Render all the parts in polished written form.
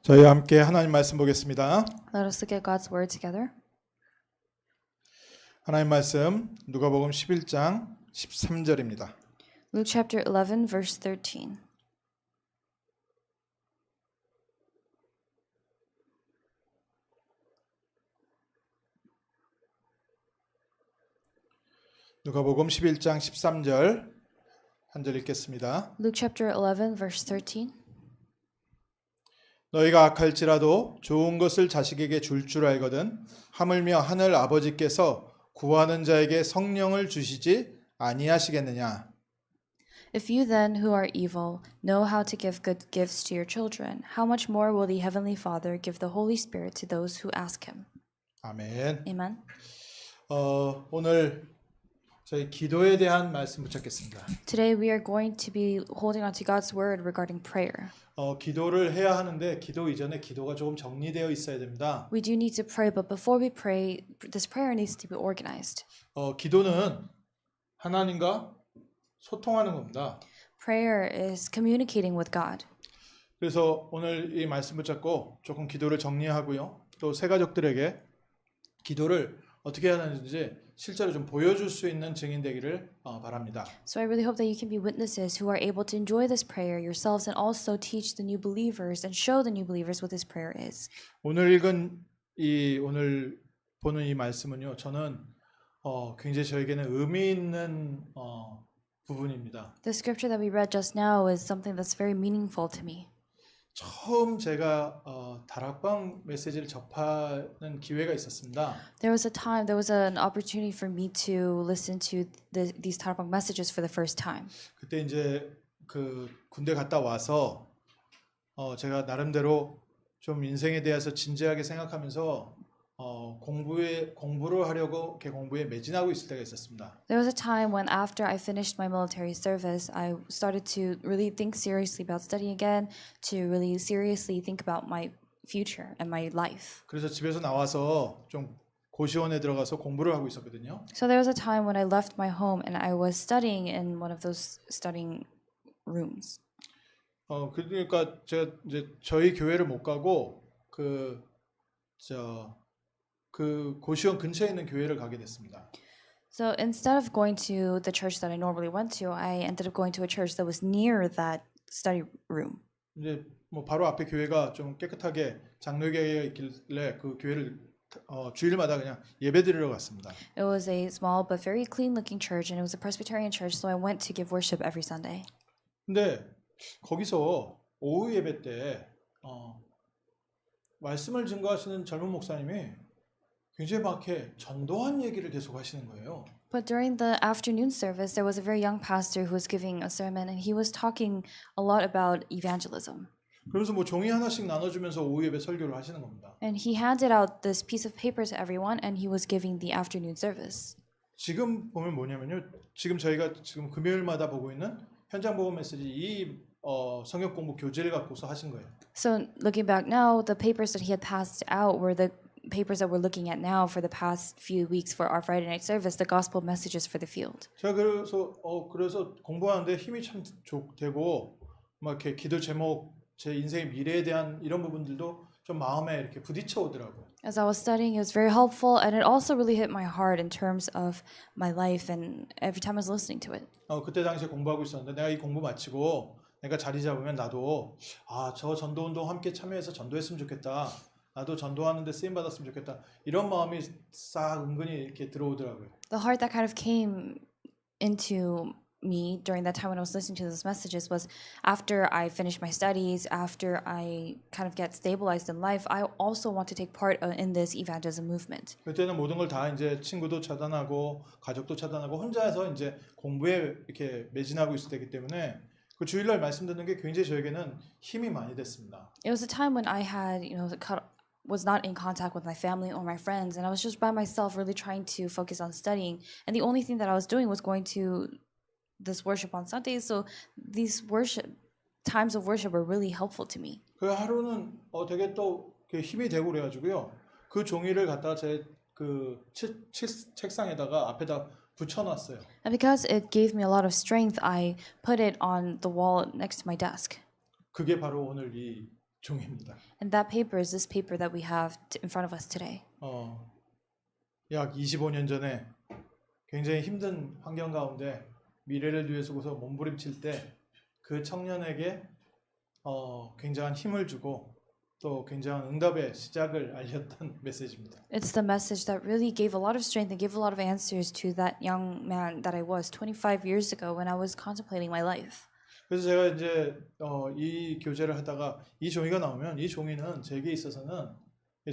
저희 함께 하나님 말씀 보겠습니다. Let us look at God's word together. 하나님 말씀 누가복음 11장 13절입니다. Luke chapter 11 verse 13. 누가복음 11장 13절 한 절 읽겠습니다. Luke chapter 11 verse 13. 너희가 악할지라도 좋은 것을 자식에게 줄 알거든 하물며 하늘 아버지께서 구하는 자에게 성령을 주시지 아니하시겠느냐. If you then, who are evil, know how to give good gifts to your children, how much more will the heavenly Father give the Holy Spirit to those who ask him? 아멘. Amen. 오늘 저희 기도에 대한 말씀 붙잡겠습니다. Today we are going to be holding on to God's word regarding prayer. 기도를 해야 하는데 기도 이전에 기도가 조금 정리되어 있어야 됩니다. We do need to pray, but before we pray, this prayer needs to be organized. 기도는 하나님과 소통하는 겁니다. Prayer is communicating with God. 그래서 오늘 이 말씀 붙잡고 조금 기도를 정리하고요. 또 새 가족들에게 기도를 어떻게 해야 하는지 실제로 좀 보여줄 수 있는 증인 되기를 바랍니다. So I really hope that you can be witnesses who are able to enjoy this prayer yourselves and also teach the new believers and show the new believers what this prayer is. 오늘 오늘 보는 이 말씀은요. 저는 굉장히 저에게는 의미 있는 부분입니다. The scripture that we read just now is something that's very meaningful to me. 처음 제가 다락방 메시지를 접하는 기회가 있었습니다. There was an opportunity for me to listen to these Tarabang messages for the first time. 그때 이제 그 군대 갔다 와서 제가 나름대로 좀 인생에 대해서 진지하게 생각하면서 공부를 하려고 공부에 매진하고 있을 때가 있었습니다. There was a time when after I finished my military service, I started to really think seriously about studying again, to really seriously think about my future and my life. 그래서 집에서 나와서 좀 고시원에 들어가서 공부를 하고 있었거든요. So there was a time when I left my home and I was studying in one of those studying rooms. 그러니까 제가 이제 저희 교회를 못 가고 그 고시원 근처에 있는 교회를 가게 됐습니다. So instead of going to the church that I normally went to, I ended up going to a church that was near that study room. 이제 뭐 바로 앞에 교회가 좀 깨끗하게 장로교회가 있길래 그 교회를 주일마다 그냥 예배드리러 갔습니다. It was a small but very clean-looking church, and it was a Presbyterian church, so I went to give worship every Sunday. 근데 거기서 오후 예배 때 말씀을 증거하시는 젊은 목사님이 굉장히 막 이렇게 전도한 얘기를 계속 하시는 거예요. But during the afternoon service, there was a very young pastor who was giving a sermon, and he was talking a lot about evangelism. 그래서 뭐 종이 하나씩 나눠주면서 오후 예배 설교를 하시는 겁니다. And he handed out this piece of paper to everyone, and he was giving the afternoon service. 지금 보면 뭐냐면요. 지금 저희가 지금 금요일마다 보고 있는 현장 복음 메시지 이 성경 공부 교재를 갖고서 하신 거예요. So looking back now, the papers that he had passed out were the papers that we're looking at now for the past few weeks for our Friday night service, the gospel messages for the field. 제가 그래서 공부하는데 힘이 참 되고 막 이렇게 기도 제목, 제 인생의 미래에 대한 이런 부분들도 좀 마음에 이렇게 부딪혀 오더라고요. As I was studying, it was very helpful, and it also really hit my heart in terms of my life and every time I was listening to it. 그때 당시에 공부하고 있었는데 내가 이 공부 마치고 내가 자리 잡으면 나도 저 전도 운동 함께 참여해서 전도했으면 좋겠다. 나도 전도하는데 쓰임 받았으면 좋겠다. 이런 마음이 싹 은근히 이렇게 들어오더라고요. The heart that kind of came into me during that time when I was listening to those messages was after I finished my studies, after I kind of get stabilized in life, I also want to take part in this evangelism movement. 그때는 모든 걸 다 이제 친구도 차단하고 가족도 차단하고 혼자서 이제 공부에 이렇게 매진하고 있을 때이기 때문에 그 주일날 말씀 듣는 게 굉장히 저에게는 힘이 많이 됐습니다. It was a time when I had, was not in contact with my family or my friends, and I was just by myself really trying to focus on studying, and the only thing that I was doing was going to this worship on Sundays. So these times of worship were really helpful to me. 그 하루는 되게 또 힘이 되고 그래가지고요. 그 종이를 갖다가 제 그 책상에다가 앞에다 붙여놨어요. And because it gave me a lot of strength, I put it on the wall next to my desk. 그게 바로 오늘 이 종입니다. And that paper is this paper that we have in front of us today. 약 25년 전에 굉장히 힘든 환경 가운데 미래를 위해서고서 몸부림칠 때 그 청년에게 굉장한 힘을 주고 또 굉장한 응답의 시작을 알렸던 메시지입니다. It's the message that really gave a lot of strength and gave a lot of answers to that young man that I was 25 years ago when I was contemplating my life. 그래서 제가 이제 이 교제를 하다가 이 종이가 나오면 이 종이는 제게 있어서는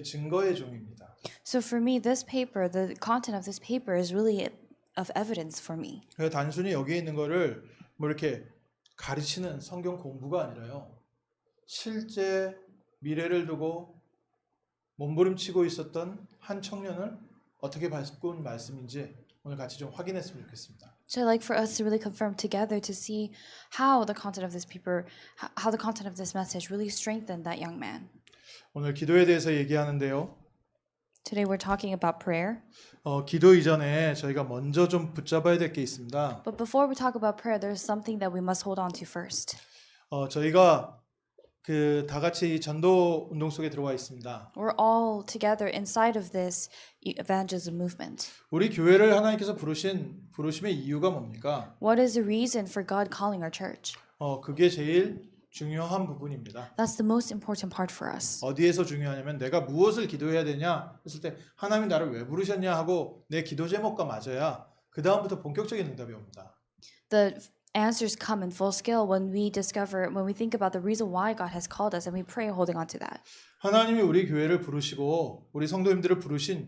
증거의 종입니다. So for me, this paper, the content of this paper is really of evidence for me. 그래서 단순히 여기에 있는 거를 뭐 이렇게 가르치는 성경 공부가 아니라요. 실제 미래를 두고 몸부림치고 있었던 한 청년을 어떻게 바꾼 말씀인지 오늘 같이 좀 확인했으면 좋겠습니다. So I'd like for us to really confirm together to see how the content of this paper, how the content of this message really strengthened that young man. 오늘 기도에 대해서 얘기하는데요. Today we're talking about prayer. 기도 이전에 저희가 먼저 좀 붙잡아야 될 게 있습니다. But before we talk about prayer, there's something that we must hold on to first. 저희가 그 다 같이 이 전도 운동 속에 들어와 있습니다. We're all together inside of this evangelism movement. 우리 교회를 하나님께서 부르심의 이유가 뭡니까? What is the reason for God calling our church? 그게 제일 중요한 부분입니다. That's the most important part for us. 어디에서 중요하냐면 내가 무엇을 기도해야 되냐 했을 때 하나님이 나를 왜 부르셨냐 하고 내 기도 제목과 맞아야 그 다음부터 본격적인 응답이 옵니다. The answers come in full scale when we think about the reason why God has called us and we pray holding on to that. 하나님이 우리 교회를 부르시고 우리 성도님들을 부르신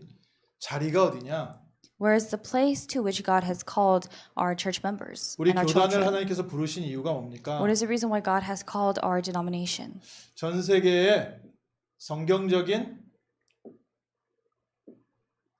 자리가 어디냐? Where is the place to which God has called our church members 우리 and our 교단을 children? 하나님께서 부르신 이유가 뭡니까? What is the reason why God has called our denomination? 전 세계의 성경적인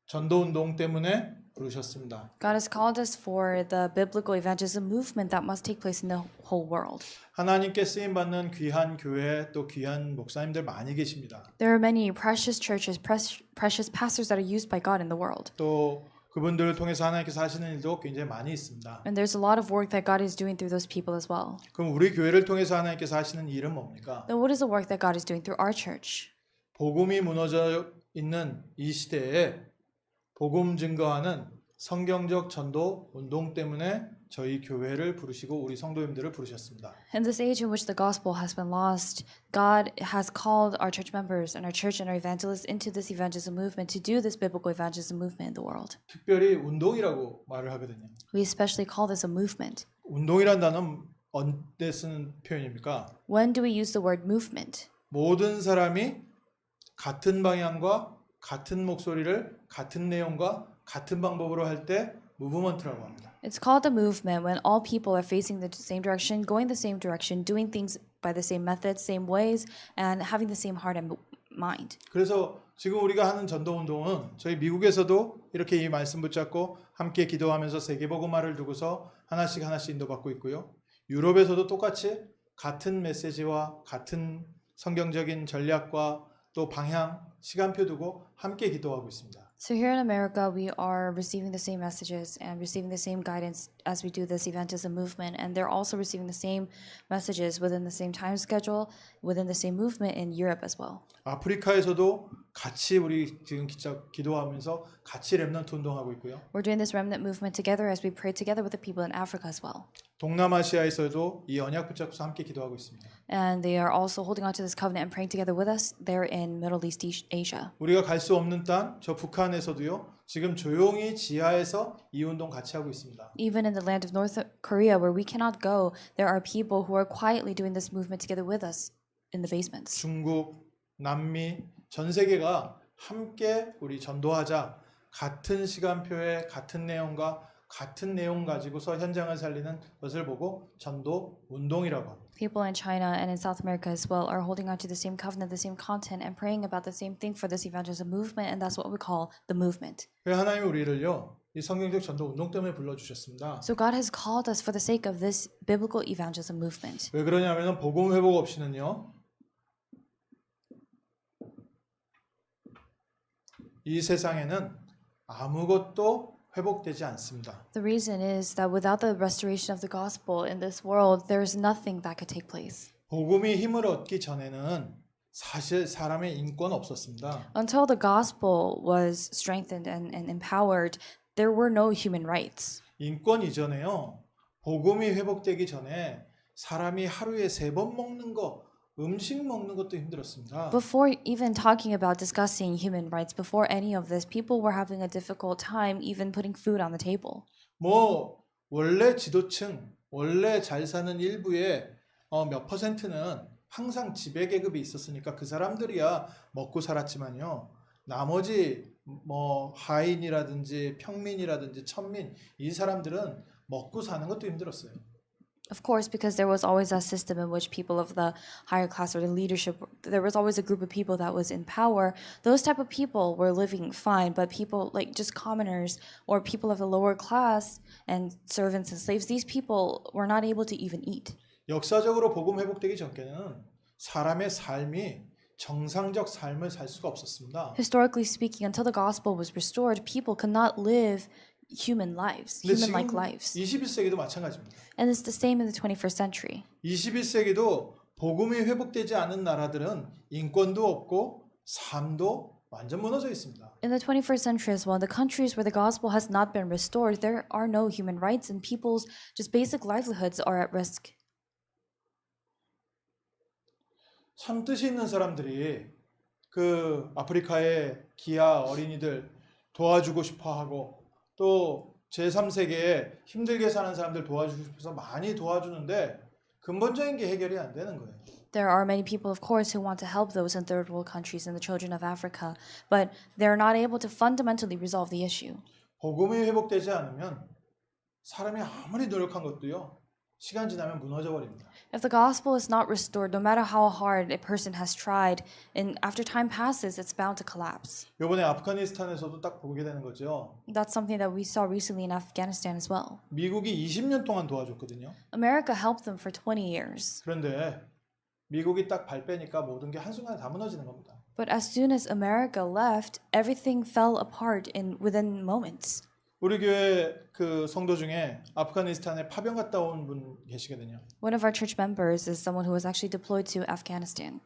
전도 운동 때문에 부르셨습니다. God has called us for the biblical evangelism movement that must take place in the whole world. 하나님께 쓰임 받는 귀한 교회 또 귀한 목사님들 많이 계십니다. There are many precious churches, precious pastors that are used by God in the world. 또 그분들을 통해서 하나님께서 하시는 일도 굉장히 많이 있습니다. And there's a lot of work that God is doing through those people as well. 그럼 우리 교회를 통해서 하나님께서 하시는 일은 뭡니까? Then what is the work that God is doing through our church? 복음이 무너져 있는 이 시대에 복음 증거하는 성경적 전도 운동 때문에 저희 교회를 부르시고 우리 성도님들을 부르셨습니다. In this age in which the gospel has been lost, God has called our church members and our church and our evangelists into this evangelism movement to do this biblical evangelism movement in the world. 특별히 운동이라고 말을 하거든요. We especially call this a movement. 운동이란 단어는 언제 쓰는 표현입니까? When do we use the word movement? 모든 사람이 같은 방향과 같은 목소리를 같은 내용과 같은 방법으로 할 때 무브먼트라고 합니다. It's called a movement when all people are facing the same direction, going the same direction, doing things by the same methods, same ways, and having the same heart and mind. 그래서 지금 우리가 하는 전도 운동은 저희 미국에서도 이렇게 이 말씀 붙잡고 함께 기도하면서 세계복음화를 두고서 하나씩 인도받고 있고요. 유럽에서도 똑같이 같은 메시지와 같은 성경적인 전략과 또 방향, 시간표 두고 함께 기도하고 있습니다. So here in America, we are receiving the same messages and receiving the same guidance as we do this evangelism movement, and they're also receiving the same messages within the same time schedule, within the same movement in Europe as well. 아프리카에서도 같이 우리 지금 기도하면서 같이 렘넌트 운동하고 있고요. We're doing this remnant movement together as we pray together with the people in Africa as well. 동남아시아에서도 이 언약 붙잡고서 함께 기도하고 있습니다. And they are also holding on to this covenant and praying together with us there in Middle East Asia. 우리가 갈 수 없는 땅, 저 북한에서도요. 지금 조용히 지하에서 이 운동 같이 하고 있습니다. Even in the land of North Korea where we cannot go, there are people who are quietly doing this movement together with us in the basements. 중국, 남미, 전 세계가 함께 우리 전도하자. 같은 시간표에 같은 내용과 같은 내용 가지고서 현장을 살리는 것을 보고 전도 운동이라고 합니다. People in China and in South America as well are holding on to the same covenant, the same content, and praying about the same thing for this evangelism movement, and that's what we call the movement. 하나님이 우리를요, 이 성경적 전도 운동 때문에 불러주셨습니다. So God has called us for the sake of this biblical evangelism movement. 왜 그러냐면 복음 회복 없이는요, 이 세상에는 아무것도 회복되지 않습니다. The reason is that without the restoration of the gospel in this world, there is nothing that could take place. 복음이 힘을 얻기 전에는 사실 사람의 인권 없었습니다. Until the gospel was strengthened and empowered, there were no human rights. 인권 이전에요. 복음이 회복되기 전에 사람이 하루에 3번 먹는 거, 음식 먹는 것도 힘들었습니다. Before even talking about discussing human rights, before any of this, people were having a difficult time even putting food on the table. 뭐 원래 지도층, 원래 잘 사는 일부의 몇 퍼센트는 항상 지배 계급이 있었으니까 그 사람들이야 먹고 살았지만요. 나머지 뭐 하인이라든지 평민이라든지 천민 이 사람들은 먹고 사는 것도 힘들었어요. Of course, because there was always a system in which people of the higher class or the leadership, there was always a group of people that was in power. Those type of people were living fine, but people like just commoners or people of the lower class and servants and slaves, these people were not able to even eat. 역사적으로 복음 회복되기 전에는 사람의 삶이 정상적 삶을 살 수가 없었습니다. Historically speaking, until the gospel was restored, people could not live human lives, 근데 human-like 지금 lives. 21세기도 마찬가지입니다. And it's the same in the 21st century. 21세기도 복음이 회복되지 않은 나라들은 인권도 없고 삶도 완전 무너져 있습니다. In the 21st century as well, the countries where the gospel has not been restored, there are no human rights and people's just basic livelihoods are at risk. 참 뜻이 있는 사람들이 그 아프리카의 기아 어린이들 도와주고 싶어 하고 또 제3세계에 힘들게 사는 사람들 도와주고 싶어서 많이 도와주는데 근본적인 게 해결이 안 되는 거예요. There are many people, of course, who want to help those in third world countries and the children of Africa, but they're not able to fundamentally resolve the issue. 복음이 회복되지 않으면 사람이 아무리 노력한 것도요. 시간 지나면 무너져 버립니다. If the gospel is not restored, no matter how hard a person has tried, and after time passes, it's bound to collapse. 이번에 아프가니스탄에서도 딱 보게 되는 거죠. That's something that we saw recently in Afghanistan as well. 미국이 20년 동안 도와줬거든요. America helped them for 20 years. 그런데 미국이 딱 발 빼니까 모든 게 한순간에 다 무너지는 겁니다. But as soon as America left, everything fell apart within moments. 우리 교회 그 성도 중에 아프가니스탄에 파병 갔다 온 분 계시거든요. One of our church members is someone who was actually deployed to Afghanistan.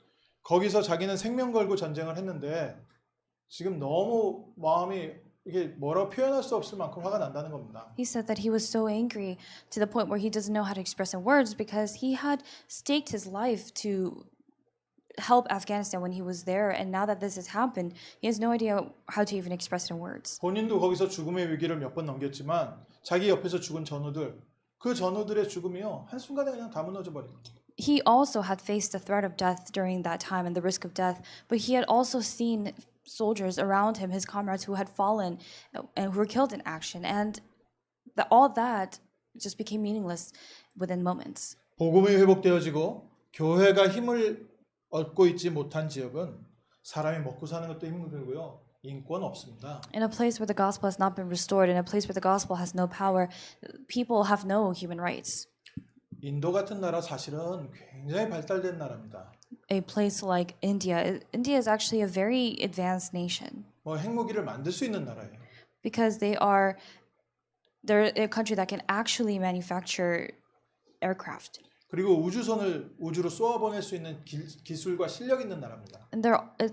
거기서 자기는 생명 걸고 전쟁을 했는데 지금 너무 마음이 이게 뭐라고 표현할 수 없을 만큼 화가 난다는 겁니다. He said that he was so angry to the point where he doesn't know how to express in words because he had staked his life to help Afghanistan when he was there, and now that this has happened, he has no idea how to even express it in words. 본인도 거기서 죽음의 위기를 몇 번 넘겼지만 자기 옆에서 죽은 전우들 그 전우들의 죽음이요 한순간에 그냥 다 무너져 버립니다. He also had faced the threat of death during that time and the risk of death, but he had also seen soldiers around him, his comrades who had fallen and who were killed in action, and all that just became meaningless within moments. 복음이 회복되어지고 교회가 힘을 얻고 있지 못한 지역은 사람이 먹고 사는 것도 힘들고요. 인권 없습니다. In a place where the gospel has not been restored, in a place where the gospel has no power, people have no human rights. 인도 같은 나라 사실은 굉장히 발달된 나라입니다. A place like India, India is actually a very advanced nation 뭐 핵무기를 만들 수 있는 나라예요. because they're a country that can actually manufacture aircraft. 그리고 우주선을 우주로 쏘아보낼 수 있는 기술과 실력 있는 나라입니다. And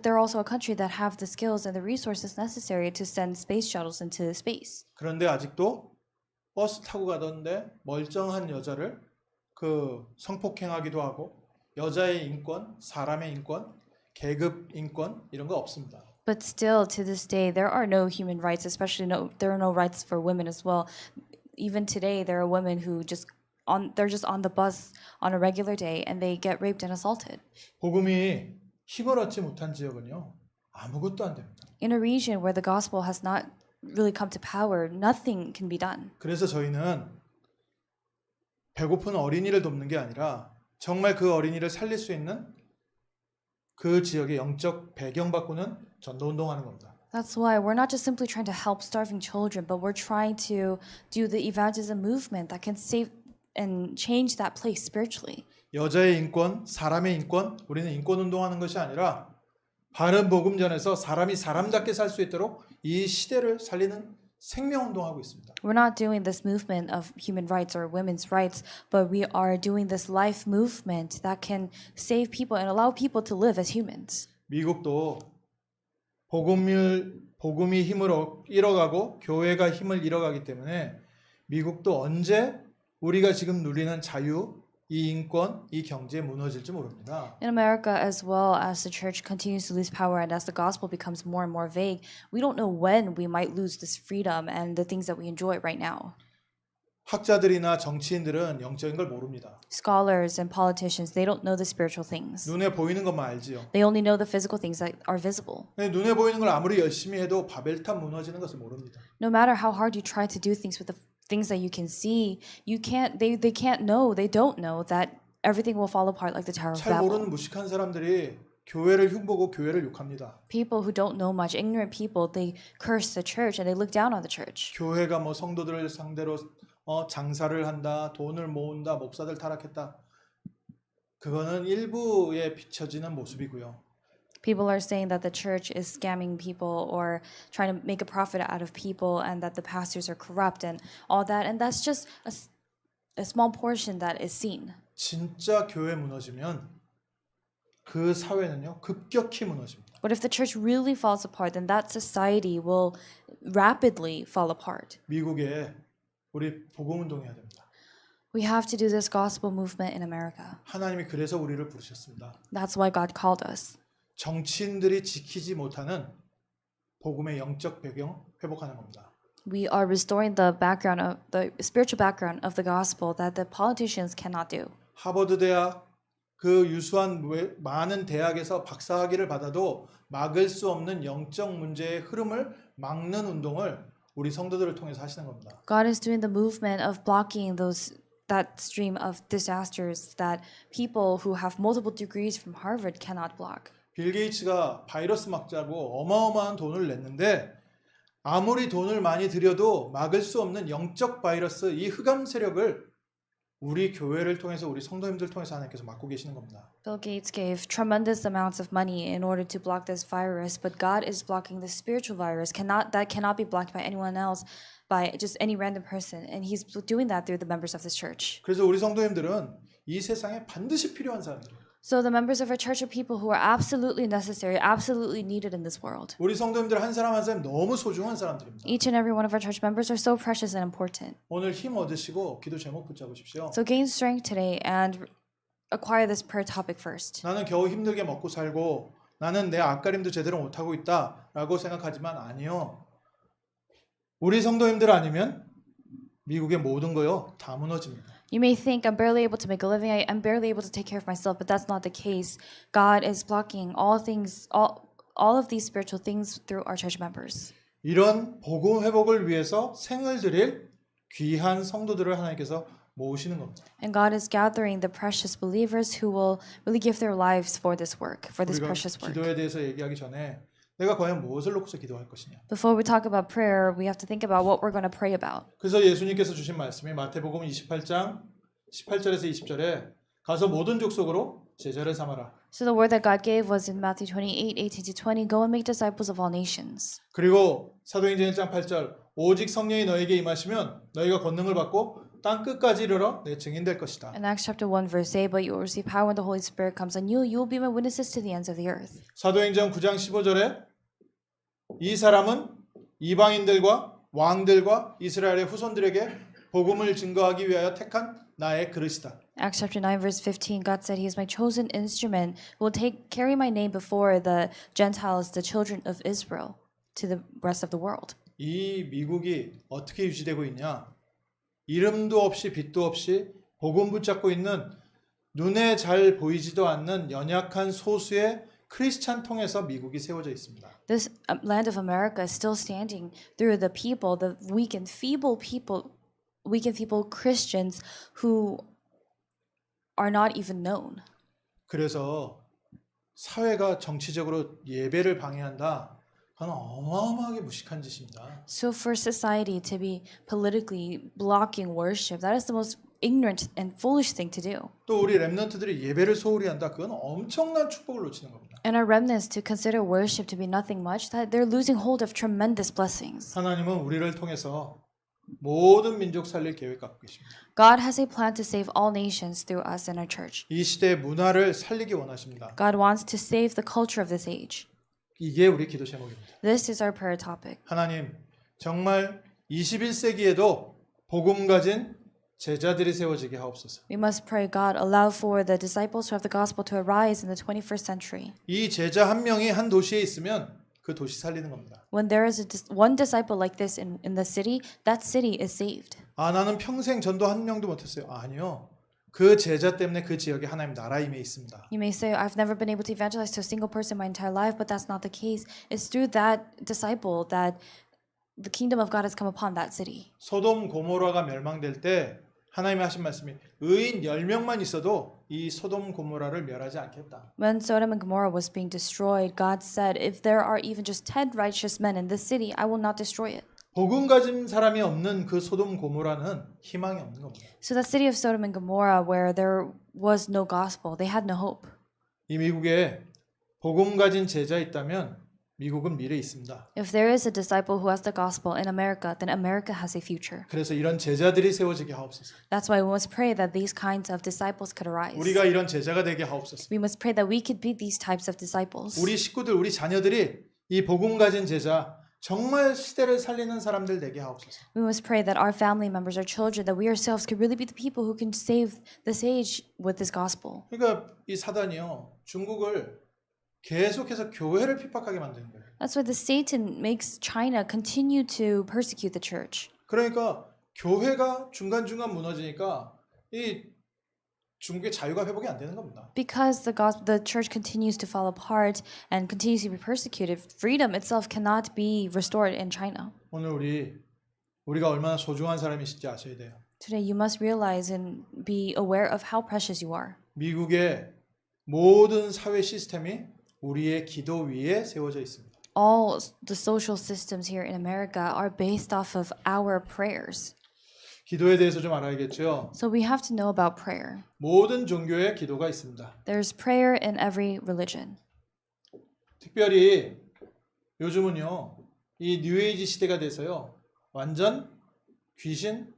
they're also a country that have the skills and the resources necessary to send space shuttles into space. 그런데 아직도 버스 타고 가던데 멀쩡한 여자를 그 성폭행하기도 하고 여자의 인권, 사람의 인권, 계급 인권 이런 거 없습니다. But still, to this day, there are no human rights. Especially, there are no rights for women as well. Even today, there are women who they're just on the bus on a regular day and they get raped and assaulted. 복음이 힘을 얻지 못한 지역은요 아무것도 안 됩니다. In a region where the gospel has not really come to power, nothing can be done. 그래서 저희는 배고픈 어린이를 돕는 게 아니라 정말 그 어린이를 살릴 수 있는 그 지역의 영적 배경 바꾸는 전도 운동하는 겁니다. That's why we're not just simply trying to help starving children, but we're trying to do the evangelism movement that can save and change that place spiritually. 여자의 인권, 사람의 인권, 우리는 인권 운동하는 것이 아니라 바른 복음 전에서 사람이 사람답게 살 수 있도록 이 시대를 살리는 생명운동하고 있습니다. We're not doing this movement of human rights or women's rights, but we are doing this life movement that can save people and allow people to live as humans. 미국도 복음이 힘을 잃어가고 교회가 힘을 잃어가기 때문에 미국도 언제 우리가 지금 누리는 자유, 이 인권, 이 경제 무너질지 모릅니다. In America, as well as the church continues to lose power and as the gospel becomes more and more vague, we don't know when we might lose this freedom and the things that we enjoy right now. 학자들이나 정치인들은 영적인 걸 모릅니다. Scholars and politicians, they don't know the spiritual things. 눈에 보이는 것만 알지요. They only know the physical things that are visible. 눈에 보이는 걸 아무리 열심히 해도 바벨탑 무너지는 것을 모릅니다. No matter how hard you try to do things with the things that you can see, they can't know, they don't know that everything will fall apart like the Tower of 잘 모르는 Babel. 무식한 사람들이 교회를 흉보고 교회를 욕합니다. People who don't know much, ignorant people, they curse the church and they look down on the church. 교회가 뭐 성도들을 상대로 장사를 한다, 돈을 모은다, 목사들 타락했다. 그거는 일부에 비춰지는 모습이고요. People are saying that the church is scamming people or trying to make a profit out of people and that the pastors are corrupt and all that. And that's just a small portion that is seen. 진짜 교회 무너지면 그 사회는요 급격히 무너집니다. But if the church really falls apart, then that society will rapidly fall apart. 미국에 우리 복음 운동해야 됩니다. We have to do this gospel movement in America. 하나님이 그래서 우리를 부르셨습니다. That's why God called us. 정치인들이 지키지 못하는 복음의 영적 배경 회복하는 겁니다. We are restoring the background of the spiritual background of the gospel that the politicians cannot do. 하버드 대학 그 유수한 많은 대학에서 박사학위를 받아도 막을 수 없는 영적 문제의 흐름을 막는 운동을 우리 성도들을 통해서 하시는 겁니다. God is doing the movement of blocking that stream of disasters that people who have multiple degrees from Harvard cannot block. 빌 게이츠가 바이러스 막자고 어마어마한 돈을 냈는데 아무리 돈을 많이 들여도 막을 수 없는 영적 바이러스 이 흑암 세력을 우리 교회를 통해서 우리 성도님들 통해서 하나님께서 막고 계시는 겁니다. Bill Gates gave tremendous amounts of money in order to block this virus, but God is blocking the spiritual virus that cannot be blocked by anyone else, by just any random person, and He's doing that through the members of this church. 그래서 우리 성도님들은 이 세상에 반드시 필요한 사람들이에요. So the members of our church are people who are absolutely necessary, absolutely needed in this world. 우리 성도님들 한 사람 한 사람 너무 소중한 사람들입니다. Each and every one of our church members are so precious and important. 오늘 힘 얻으시고 기도 제목 붙잡으십시오. So gain strength today and acquire this prayer topic first. 나는 겨우 힘들게 먹고 살고 나는 내 앞가림도 제대로 못하고 있다라고 생각하지만 아니요. 우리 성도님들 아니면 미국의 모든 거요 다 무너집니다. You may think I'm barely able to make a living, I'm barely able to take care of myself, but that's not the case. God is blocking all of these spiritual things through our church members. 이런 복음 회복을 위해서 생을 드릴 귀한 성도들을 하나님께서 모으시는 겁니다. And God is gathering the precious believers who will really give their lives for this work, for this 우리가 precious work. 기도에 대해서 얘기하기 전에 내가 과연 무엇을 놓고서 기도할 것이냐. Before we talk about prayer, we have to think about what we're going to pray about. 그래서 예수님께서 주신 말씀이 마태복음 28장 18절에서 20절에 가서 모든 족속으로 제자를 삼아라. So the word that God gave was in Matthew 28:18-20, go and make disciples of all nations. 그리고 사도행전 1장 8절 오직 성령이 너에게 임하시면 너희가 권능을 받고 땅 끝까지 이르러 내 증인 될 것이다. In Acts chapter 1 verse 8, but you will receive power when the Holy Spirit comes on you. You will be my witnesses to the ends of the earth. 사도행전 9장 15절에 이 사람은 이방인들과 왕들과 이스라엘의 후손들에게 복음을 증거하기 위하여 택한 나의 그릇이다. Acts chapter 9 verse 15, God said he is my chosen instrument who will carry my name before the Gentiles, the children of Israel, to the rest of the world. 이 미국이 어떻게 유지되고 있냐? 이름도 없이 빛도 없이 복음 붙잡고 있는 눈에 잘 보이지도 않는 연약한 소수의 크리스찬 통해서 미국이 세워져 있습니다. This land of America is still standing through the people, the weak and feeble Christians who are not even known. 그래서 사회가 정치적으로 예배를 방해한다. 그건 어마어마하게 무식한 짓입니다. So for society to be politically blocking worship, that is the most ignorant and foolish thing to do. 또 우리 렘넌트들이 예배를 소홀히 한다. 그건 엄청난 축복을 놓치는 겁니다. And our remnants to consider worship to be nothing much, that they're losing hold of tremendous blessings. 하나님은 우리를 통해서 모든 민족 살릴 계획 갖고 계십니다. God has a plan to save all nations through us in our church. 이 시대의 문화를 살리기 원하십니다. God wants to save the culture of this age. 이게 우리 기도 제목입니다. This is our prayer topic. 하나님, 정말 21세기에도 복음 가진 제자들이 세워지게 하옵소서. We must pray, God, allow for the disciples who have the gospel to arise in the 21st century. 이 제자 한 명이 한 도시에 있으면 그 도시 살리는 겁니다. When there is one disciple like this in the city, that city is saved. 아, 나는 평생 전도 한 명도 못했어요. 아니요. 그 제자 때문에 그 지역에 하나님 나라 임해 있습니다. You may say, I've never been able to evangelize to a single person my entire life, but that's not the case. It's through that disciple that the kingdom of God has come upon that city. 소돔 고모라가 멸망될 때 하나님이 하신 말씀이 의인 10명만 있어도 이 소돔 고모라를 멸하지 않겠다. When Sodom and Gomorrah was being destroyed, God said, if there are even just 10 righteous men in this city, I will not destroy it. 복음 가진 사람이 없는 그 소돔 고모라는 희망이 없는 겁니다. So that city of Sodom and Gomorrah, where there was no gospel, they had no hope. 이 미국에 복음 가진 제자 있다면 미국은 미래 있습니다. If there is a disciple who has the gospel in America, then America has a future. 그래서 이런 제자들이 세워지게 하옵소서. That's why we must pray that these kinds of disciples could arise. 우리가 이런 제자가 되게 하옵소서. We must pray that we could be these types of disciples. 우리 식구들, 우리 자녀들이 이 복음 가진 제자 정말 시대를 살리는 사람들 되게 하옵소서. We must pray that our family members, our children, that we ourselves could really be the people who can save this age with this gospel. 그러니까 이 사단이요 중국을 계속해서 교회를 핍박하게 만드는 거예요. That's why the Satan makes China continue to persecute the church. 그러니까 교회가 중간중간 무너지니까 이 중국의 자유가 회복이 안 되는 겁니다. Because the church continues to fall apart and continues to be persecuted, freedom itself cannot be restored in China. 오늘 우리가 얼마나 소중한 사람이신지 아셔야 돼요. Today you must realize and be aware of how precious you are. 미국의 모든 사회 시스템이 우리의 기도 위에 세워져 있습니다. All the social systems here in America are based off of our prayers. 기도에 대해서 좀 알아야겠죠. So we have to know about prayer. 모든 종교에 기도가 있습니다. There's prayer in every religion. 특별히 요즘은요. 이 뉴에이지 시대가 돼서요. 완전 귀신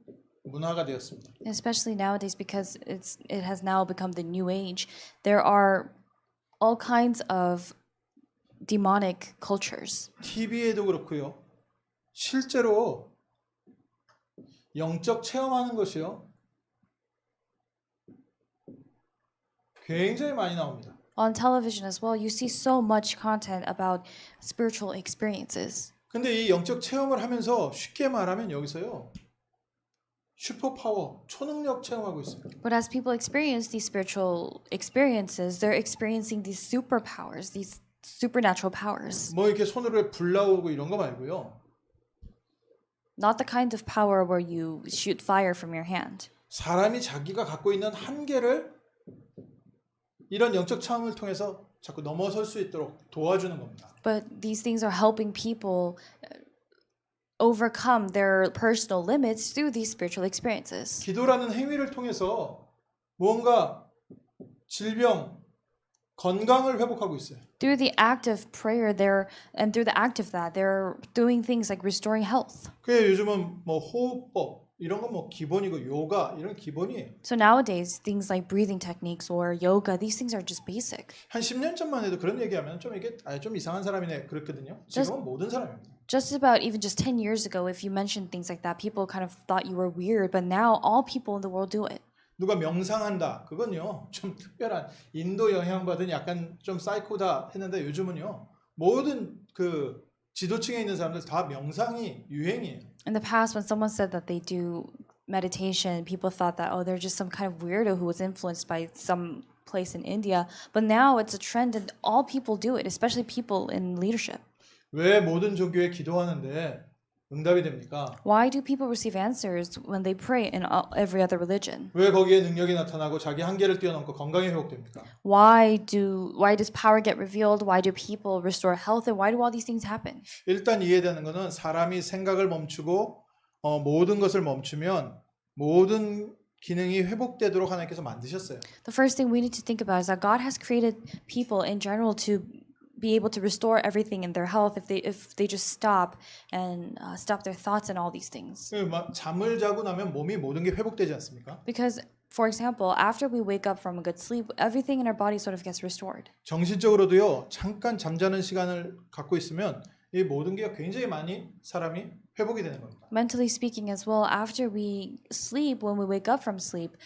문화가 되었습니다. Especially nowadays because it has now become the new age. There are all kinds of demonic cultures. TV에도 그렇고요. 실제로 영적 체험하는 것이요. 굉장히 많이 나옵니다. On television as well, you see so much content about spiritual experiences. 근데 이 영적 체험을 하면서 쉽게 말하면 여기서요. 슈퍼파워, 초능력 체험하고 있어요. But as people experience these spiritual experiences, they're experiencing these superpowers, these supernatural powers. 뭐 이렇게 손으로 불 나오고 이런 거 말고요. Not the kind of power where you shoot fire from your hand. 사람이 자기가 갖고 있는 한계를 이런 영적 체험을 통해서 자꾸 넘어설 수 있도록 도와주는 겁니다. But these things are helping people overcome their personal limits through these spiritual experiences. 기도라는 행위를 통해서 무언가 질병, 건강을 회복하고 있어요. Through the act of prayer, through the act of that, they're doing things like restoring health. 그게 요즘은 뭐 호흡법 이런 건 뭐 기본이고 요가 이런 기본이에요. So nowadays, things like breathing techniques or yoga, these things are just basic. 한 10년 전만 해도 그런 얘기하면 좀 이게 좀 이상한 사람이네 그랬거든요. 지금은 모든 사람입니다. Just about even just 10 years ago, if you mentioned things like that, people kind of thought you were weird, but now all people in the world do it. 누가 명상한다. 그건요. 좀 특별한 인도 영향받은 약간 좀 사이코다 했는데 요즘은요. 모든 그 지도층에 있는 사람들 다 명상이 유행이에요. In the past, when someone said that they do meditation, people thought that, oh, they're just some kind of weirdo who was influenced by some place in India. But now it's a trend and all people do it, especially people in leadership. 왜 모든 종교에 기도하는데 응답이 됩니까? Why do people receive answers when they pray in every other religion? 왜 거기에 능력이 나타나고 자기 한계를 뛰어넘고 건강이 회복됩니까? Why does power get revealed? Why do people restore health? And why do all these things happen? 일단 이해되는 것은 사람이 생각을 멈추고 모든 것을 멈추면 모든 기능이 회복되도록 하나님께서 만드셨어요. The first thing we need to think about is that God has created people in general to be able to restore everything in their health if they just stop and stop their thoughts and all these things. 막 잠을 자고 나면 몸이 모든 게 회복되지 않습니까? Because, for example, after we wake up from a good sleep, everything in our body sort of gets restored. 정신적으로도요. 잠깐 잠자는 시간을 갖고 있으면 이 모든 게 굉장히 많이 사람이 회복이 되는 겁니다. Mentally speaking as well, after we sleep, when we wake up from sleep,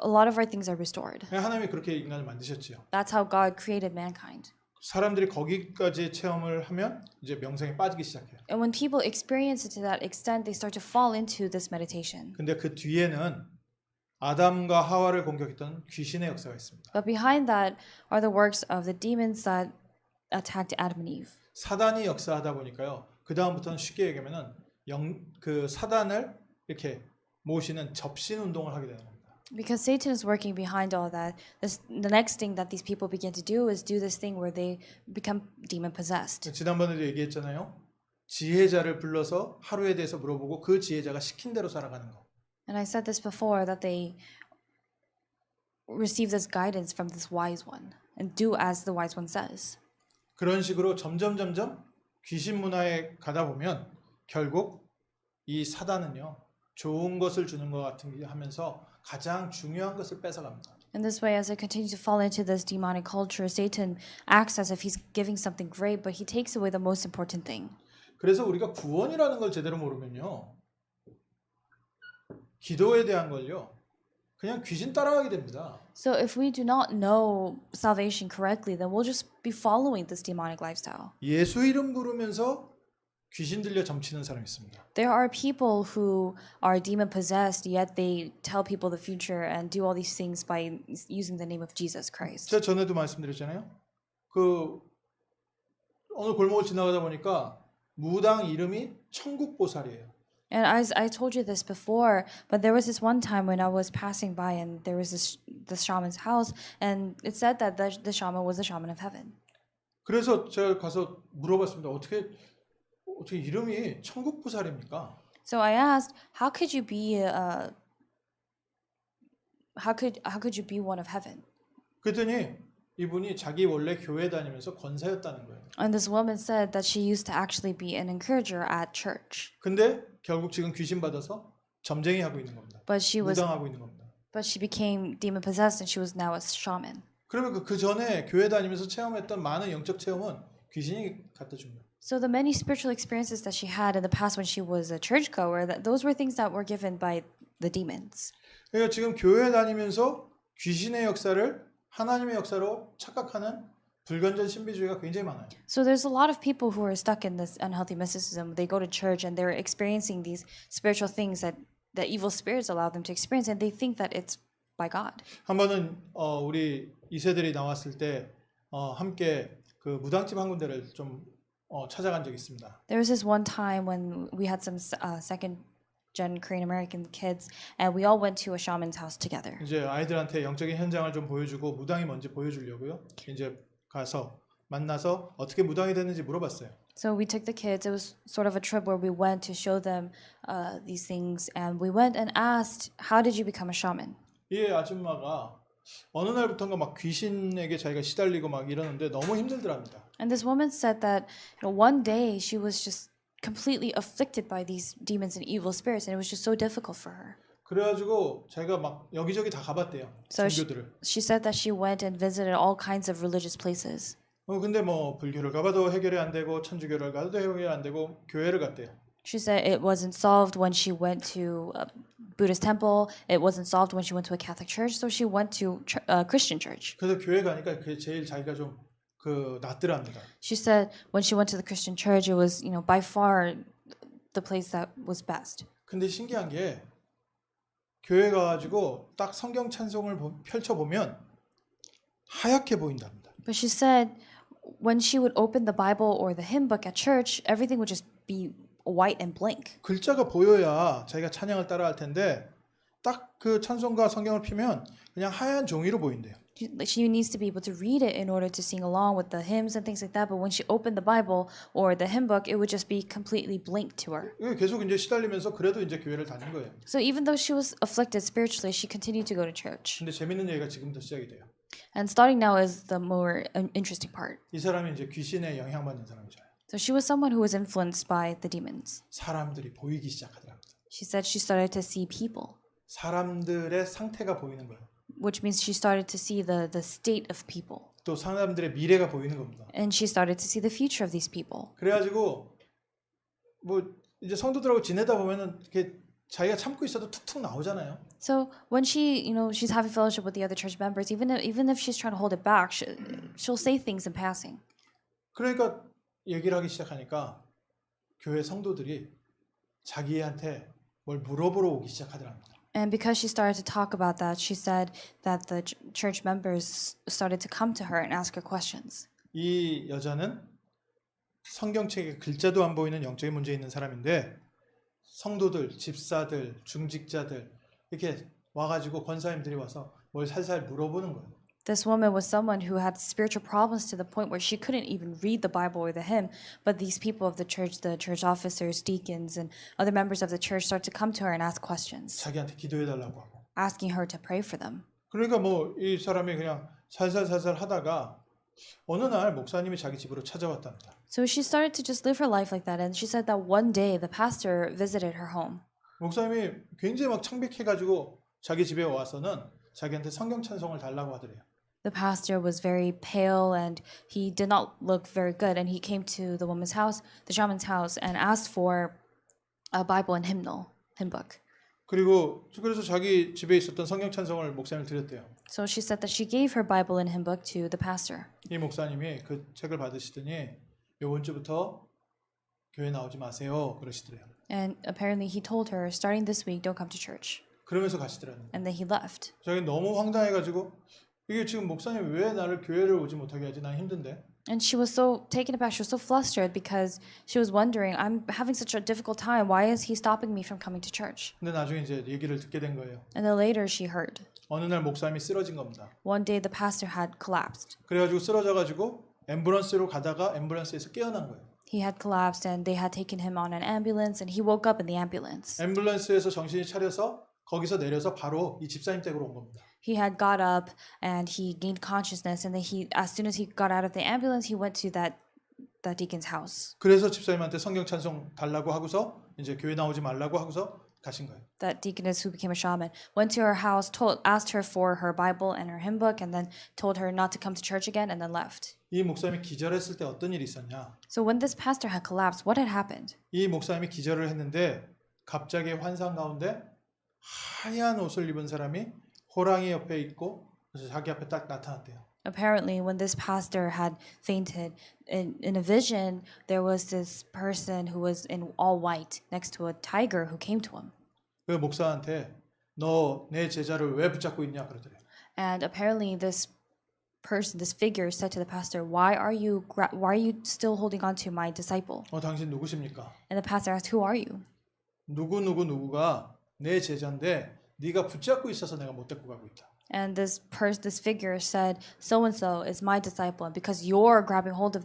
a lot of our things are restored. 하나님이 그렇게 인간을 만드셨지요. That's how God created mankind. 사람들이 거기까지 체험을 하면 이제 명상에 빠지기 시작해요. And when people experience it to that extent, they start to fall into this meditation. 근데 그 뒤에는 아담과 하와를 공격했던 귀신의 역사가 있습니다. But behind that are the works of the demons that attacked Adam and Eve. 사단이 역사하다 보니까요. 그 다음부터는 쉽게 얘기하면은 그 사단을 이렇게 모시는 접신 운동을 하게 되는 겁니다. Because Satan is working behind all that, the next thing that these people begin to do is do this thing where they become demon possessed. 지난번에도 얘기했잖아요. 지혜자를 불러서 하루에 대해서 물어보고 그 지혜자가 시킨 대로 살아가는 거. And I said this before that they receive this guidance from this wise one and do as the wise one says. 그런 식으로 점점 귀신 문화에 가다 보면 결국 이 사단은요. 좋은 것을 주는 것 같은 게 하면서 가장 중요한 것을 뺏어갑니다. In this way, as I continue to fall into this demonic culture, Satan acts as if he's giving something great, but he takes away the most important thing. 그래서 우리가 구원이라는 걸 제대로 모르면요. 기도에 대한 걸요. 그냥 귀신 따라가게 됩니다. So if we do not know salvation correctly, then we'll just be following this demonic lifestyle. 예수 이름 부르면서 귀신 들려 점치는 사람이 있습니다. There are people who are demon possessed, yet they tell people the future and do all these things by using the name of Jesus Christ. 제가 전에도 말씀드렸잖아요. 그 어느 골목을 지나가다 보니까 무당 이름이 천국보살이에요. And as I told you this before, but there was this one time when I was passing by and there was this shaman's house, and it said that the shaman was the shaman of heaven. 그래서 제가 가서 물어봤습니다. 어떻게 이름이 천국보살입니까? So I asked, how could you be how could you be one of heaven? 그랬더니 이분이 자기 원래 교회 다니면서 권사였다는 거예요. And this woman said that she used to actually be an encourager at church, 근데 결국 지금 귀신 받아서 점쟁이 하고 있는 겁니다. but she 무당하고 있는 겁니다. became demon possessed and she was now a shaman. 그러면 그 전에 교회 다니면서 체험했던 많은 영적 체험은 귀신이 갖다 준 거예요. So the many spiritual experiences that she had in the past when she was a churchgoer, those were things that were given by the demons. 그러니까 지금 교회 다니면서 귀신의 역사를 하나님의 역사로 착각하는 불건전 신비주의가 굉장히 많아요. So there's a lot of people who are stuck in this unhealthy mysticism. They go to church and they're experiencing these spiritual things that the evil spirits allow them to experience, and they think that it's by God. 한 번은 우리 이세들이 나왔을 때 함께 그 무당집 한 군데를 좀 찾아간 적이 있습니다. There was this one time when we had some second-gen Korean American kids, and we all went to a shaman's house together. 이제 아이들한테 영적인 현장을 좀 보여주고 무당이 뭔지 보여주려고요. 이제 가서 만나서 어떻게 무당이 됐는지 물어봤어요. So we took the kids. It was sort of a trip where we went to show them these things, and we went and asked, "How did you become a shaman?" 이 아줌마가 어느 날부터인가 막 귀신에게 자기가 시달리고 막 이러는데 너무 힘들더랍니다. And this woman said that one day she was just completely afflicted by these demons and evil spirits, and it was just so difficult for her. 그래가지고 자기가 막 여기저기 다 가봤대요. So 종교들을. she said that she went and visited all kinds of religious places. 근데 뭐 불교를 가봐도 해결이 안 되고 천주교를 가도 해결이 안 되고 교회를 갔대요. She said it wasn't solved when she went to a Buddhist temple. It wasn't solved when she went to a Catholic church. So she went to a Christian church. 그래서 교회 가니까 그게 제일 자기가 좀 낫더랍니다. She said when she went to the Christian church, it was by far the place that was best. 근데 신기한 게 교회 가가지고 딱 성경 찬송을 펼쳐 보면 하얗게 보인답니다. But she said when she would open the Bible or the hymn book at church, everything would just be white and blank. 글자가 보여야 자기가 찬양을 따라할 텐데 딱 그 찬송가 성경을 피면 그냥 하얀 종이로 보인대요. She needs to be able to read it in order to sing along with the hymns and things like that. But when she opened the Bible or the hymn book, it would just be completely blank to her. 계속 이제 시달리면서 그래도 이제 교회를 다닌 거예요. So even though she was afflicted spiritually, she continued to go to church. 근데 재밌는 얘기가 지금부터 시작이 돼요. And starting now is the more interesting part. 이 사람이 이제 귀신에 영향받는 사람이잖아요. So she was someone who was influenced by the demons. 사람들이 보이기 시작하더라고요. She said she started to see people, 사람들의 상태가 보이는 거예요. which means she started to see the state of people. 또 사람들의 미래가 보이는 겁니다. And she started to see the future of these people. 그래가지고 뭐 이제 성도들하고 지내다 보면은 이렇게 자기가 참고 있어도 툭툭 나오잖아요. So when she's having fellowship with the other church members, even if she's trying to hold it back, she'll say things in passing. 그러니까 얘기를 하기 시작하니까 교회 성도들이 자기한테 뭘 물어보러 오기 시작하더랍니다. And because she started to talk about that, she said that the church members started to come to her and ask her questions. 이 여자는 성경책에 글자도 안 보이는 영적인 문제 있는 사람인데 성도들, 집사들, 중직자들 이렇게 와가지고 권사님들이 와서 뭘 살살 물어보는 거예요. This woman was someone who had spiritual problems to the point where she couldn't even read the Bible or the hymn, but these people of the church officers, deacons, and other members of the church start to come to her and ask questions, 자기한테 기도해달라고 하고. asking her to pray for them. 그러니까 뭐 이 사람이 그냥 살살살살 하다가 어느 날 목사님이 자기 집으로 찾아왔답니다. So she started to just live her life like that, and she said that one day the pastor visited her home. 목사님이 굉장히 막 창백해가지고 자기 집에 와서는 자기한테 성경 찬송을 달라고 하더래요. The pastor was very pale and he did not look very good, and he came to the woman's house, the shaman's house, and asked for a Bible and hymn book. 그리고 그래서 자기 집에 있었던 성경 찬송을 목사님을 드렸대요. So she said that she gave her Bible and hymn book to the pastor. 이 목사님이 그 책을 받으시더니 이번 주부터 교회 나오지 마세요 그러시더래요. And apparently he told her, starting this week, don't come to church. 그러면서 가시더라고요. And then he left. 자기 너무 황당해가지고 이게 지금 목사님 왜 나를 교회를 오지 못하게 하지? 난 힘든데. And she was so taken aback. She was so flustered because she was wondering, I'm having such a difficult time. Why is he stopping me from coming to church? 근데 나중에 이제 얘기를 듣게 된 거예요. And then later she heard. 어느 날 목사님이 쓰러진 겁니다. One day the pastor had collapsed. 그래가지고 쓰러져가지고 앰뷸런스로 가다가 앰뷸런스에서 깨어난 거예요. He had collapsed and they had taken him on an ambulance and he woke up in the ambulance. 앰뷸런스에서 정신이 차려서 거기서 내려서 바로 이 집사님 댁으로 온 겁니다. He had got up and he gained consciousness, and then as soon as he got out of the ambulance, he went to that deacon's house. 그래서 집사님한테 성경 찬송 달라고 하고서 이제 교회 나오지 말라고 하고서 가신 거예요. That deaconess who became a shaman went to her house, asked her for her Bible and her hymn book, and then told her not to come to church again, and then left. 이 목사님이 기절했을 때 어떤 일이 있었냐? So when this pastor had collapsed, what had happened? 이 목사님이 기절을 했는데 갑자기 환상 가운데 하얀 옷을 입은 사람이 호랑이 옆에 있고 그래서 자기 앞에 딱 나타났대요. Apparently, when this pastor had fainted, in a vision, there was this person who was in all white next to a tiger who came to him. 그 목사한테 너 내 제자를 왜 붙잡고 있냐 그러더래요. And apparently, this figure said to the pastor, why are you still holding on to my disciple? 당신 누구십니까? And the pastor asked, who are you? 누구가 내 제자인데 네가 붙잡고 있어서 내가 못 데리고 가고 있다. And this figure said, so and so is my disciple, and because you're grabbing hold of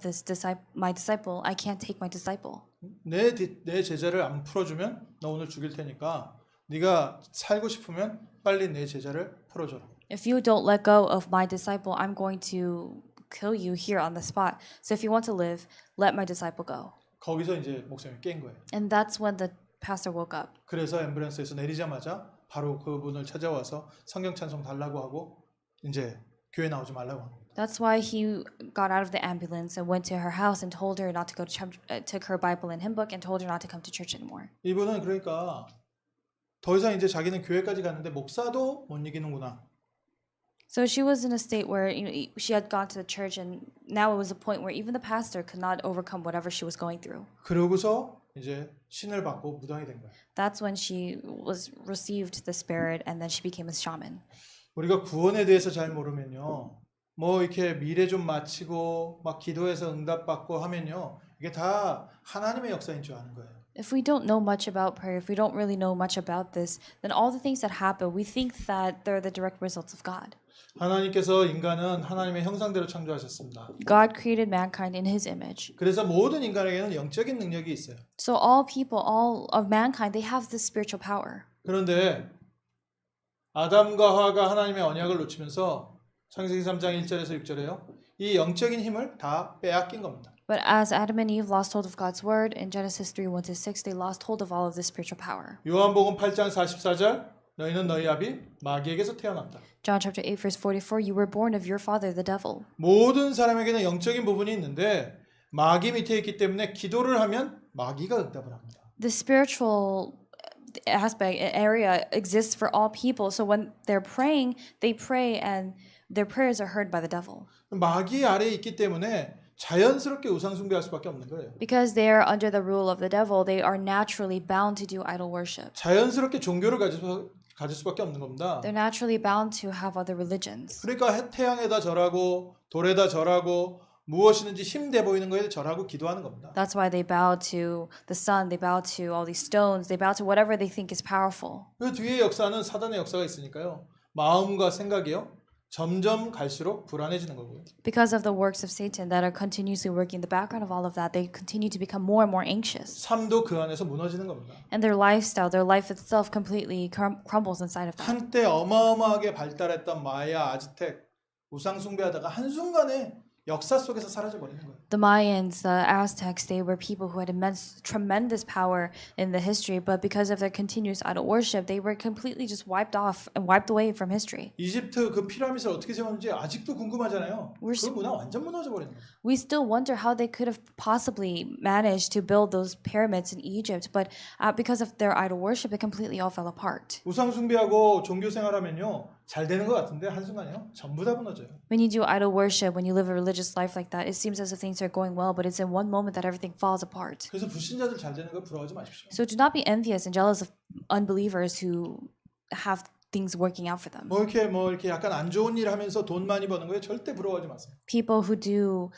my disciple, I can't take my disciple. 내 제자를 안 풀어주면 너 오늘 죽일 테니까 네가 살고 싶으면 빨리 내 제자를 풀어줘라. If you don't let go of my disciple, I'm going to kill you here on the spot. So if you want to live, let my disciple go. 거기서 이제 목사님이 깬 거예요. And that's when the pastor woke up. 그래서 앰뷸런스에서 내리자마자 바로 그분을 찾아와서 성경 찬송 달라고 하고 이제 교회 나오지 말라고 합니다. That's why he got out of the ambulance and went to her house and told her not to go to church, took her Bible and hymn book and told her not to come to church anymore. 이분은 그러니까 더 이상 이제 자기는 교회까지 갔는데 목사도 못 이기는구나. So she was in a state where she had gone to the church, and now it was a point where even the pastor could not overcome whatever she was going through. 그러고서 이제 신을 받고 무당이 된 거예요. That's when she received the spirit, and then she became a shaman. 우리가 구원에 대해서 잘 모르면요, 뭐 이렇게 미래 좀 마치고 막 기도해서 응답받고 하면요, 이게 다 하나님의 역사인 줄 아는 거예요. If we don't know much about prayer, if we don't really know much about this, then all the things that happen, we think that they're the direct results of God. 하나님께서 인간은 하나님의 형상대로 창조하셨습니다. God created mankind in his image. 그래서 모든 인간에게는 영적인 능력이 있어요. So all people, all of mankind, they have this spiritual power. 그런데 아담과 하와가 하나님의 언약을 놓치면서 창세기 3장 1절에서 6절에요. 이 영적인 힘을 다 빼앗긴 겁니다. But as Adam and Eve lost hold of God's word in Genesis 3:1-6, they lost hold of all of this spiritual power. 요한복음 8장 44절 너희는 너희 아비 마귀에게서 태어난다. John chapter 8 verse 44, you were born of your father the devil. 모든 사람에게는 영적인 부분이 있는데 마귀 밑에 있기 때문에 기도를 하면 마귀가 응답을 합니다. The spiritual aspect area exists for all people. So when they're praying, they pray and their prayers are heard by the devil. 마귀 아래에 있기 때문에 자연스럽게 우상 숭배할 수밖에 없는 거예요. Because they are under the rule of the devil, they are naturally bound to do idol worship. 자연스럽게 종교를 가질 수밖에 없는 겁니다. They're naturally bound to have other religions. 그러니까 태양에다 절하고 돌에다 절하고 무엇이든지 힘돼 보이는 거에 절하고 기도하는 겁니다. That's why they bow to the sun, they bow to all these stones, they bow to whatever they think is powerful. 그 뒤에 역사는 사단의 역사가 있으니까요. 마음과 생각이요. 점점 갈수록 불안해지는 거고요. Because of the works of Satan that are continuously working in the background of all of that, they continue to become more and more anxious. 삶도 그 안에서 무너지는 겁니다. And their lifestyle, their life itself completely crumbles inside of that. 한때 어마어마하게 발달했던 마야, 아즈텍, 우상 숭배하다가 한순간에 역사 속에서 사라져 버리는 거예요. The Mayans, the Aztecs, they were people who had immense, tremendous power in the history, but because of their continuous idol worship, they were completely just wiped off and wiped away from history. 이집트 그 피라미드를 어떻게 세웠는지 아직도 궁금하잖아요. 그 문화 완전 무너져 버리는 거예요. We still wonder how they could have possibly managed to build those pyramids in Egypt, but because of their idol worship, it completely all fell apart. 우상 숭배하고 종교 생활하면요. 잘 되는 것 같은데 한순간에요. 전부 다 무너져요. When you do idol worship, when you live a religious life like that, it seems as if things are going well, but it's in one moment that everything falls apart. 그래서 불신자들 잘 되는 거 부러워하지 마십시오. So do not be envious and jealous of unbelievers who have things working out for them. 뭐 이렇게 약간 안 좋은 일 하면서 돈 많이 버는 거에 절대 부러워하지 마세요. People who do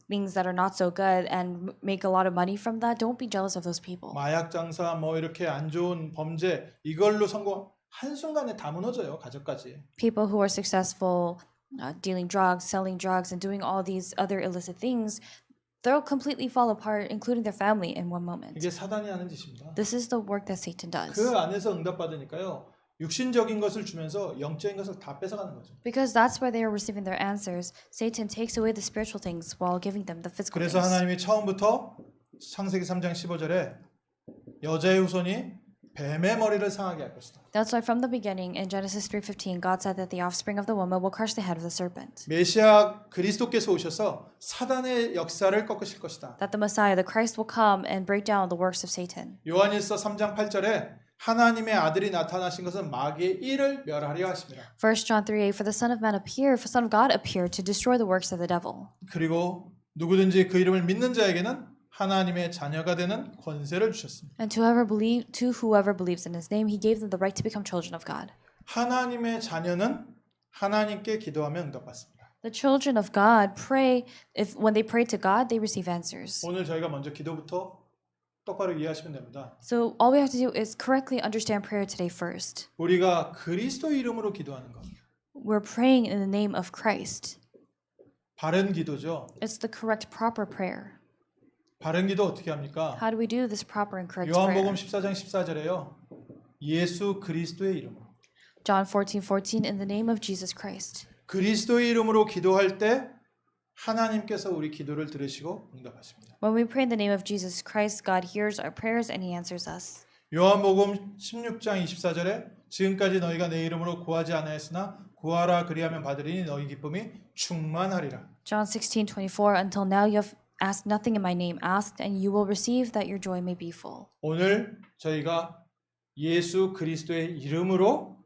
things that are not so good and make a lot of money from that, don't be jealous of those people. 마약 장사 뭐 이렇게 안 좋은 범죄 이걸로 성공 한순간에 다 무너져요. 가족까지. People who are successful dealing drugs, selling drugs, and doing all these other illicit things, they'll completely fall apart, including their family, in one moment. 이게 사단이 하는 짓입니다. This is the work that Satan does. 그 안에서 응답받으니까요. 육신적인 것을 주면서 영적인 것을 다 뺏어가는 거죠. Because that's where they are receiving their answers. Satan takes away the spiritual things while giving them the physical 그래서 things. 하나님이 처음부터 창세기 3장 15절에 여자의 후손이 뱀의 머리를 상하게 할 것이다. That's why from the beginning in Genesis 3:15 God said that the offspring of the woman will crush the head of the serpent. 메시아 그리스도께서 오셔서 사단의 역사를 꺾으실 것이다. That the Messiah, the Christ, will come and break down the works of Satan. 요한일서 3장 8절에 하나님의 아들이 나타나신 것은 마귀의 일을 멸하려 하심이라. 1 John 3:8 For the Son of Man appeared, for Son of God appeared to destroy the works of the devil. 그리고 누구든지 그 이름을 믿는 자에게는 하나님의 자녀가 되는 권세를 주셨습니다. And to whoever believes in his name, he gave them the right to become children of God. 하나님의 자녀는 하나님께 기도하면 응답받습니다. The children of God pray, when they pray to God, they receive answers. 오늘 저희가 먼저 기도부터 똑바로 이해하시면 됩니다. So all we have to do is correctly understand prayer today first. 우리가 그리스도 이름으로 기도하는 것. We're praying in the name of Christ. 바른 기도죠. It's the correct, proper prayer. 바른 기도 어떻게 합니까? How do we do this proper and correct 요한복음 prayer? 14장 14절에요. 예수 그리스도의 이름으로. John 14:14 In the name of Jesus Christ. 그리스도의 이름으로 기도할 때 하나님께서 우리 기도를 들으시고 응답하십니다. When we pray in the name of Jesus Christ, God hears our prayers and he answers us. 요한복음 16장 24절에 지금까지 너희가 내 이름으로 구하지 아니하였으나 구하라 그리하면 받으리니 너희 기쁨이 충만하리라. John 16:24 Until now you have asked nothing in my name. Ask and you will receive that your joy may be full. 오늘 저희가 예수 그리스도의 이름으로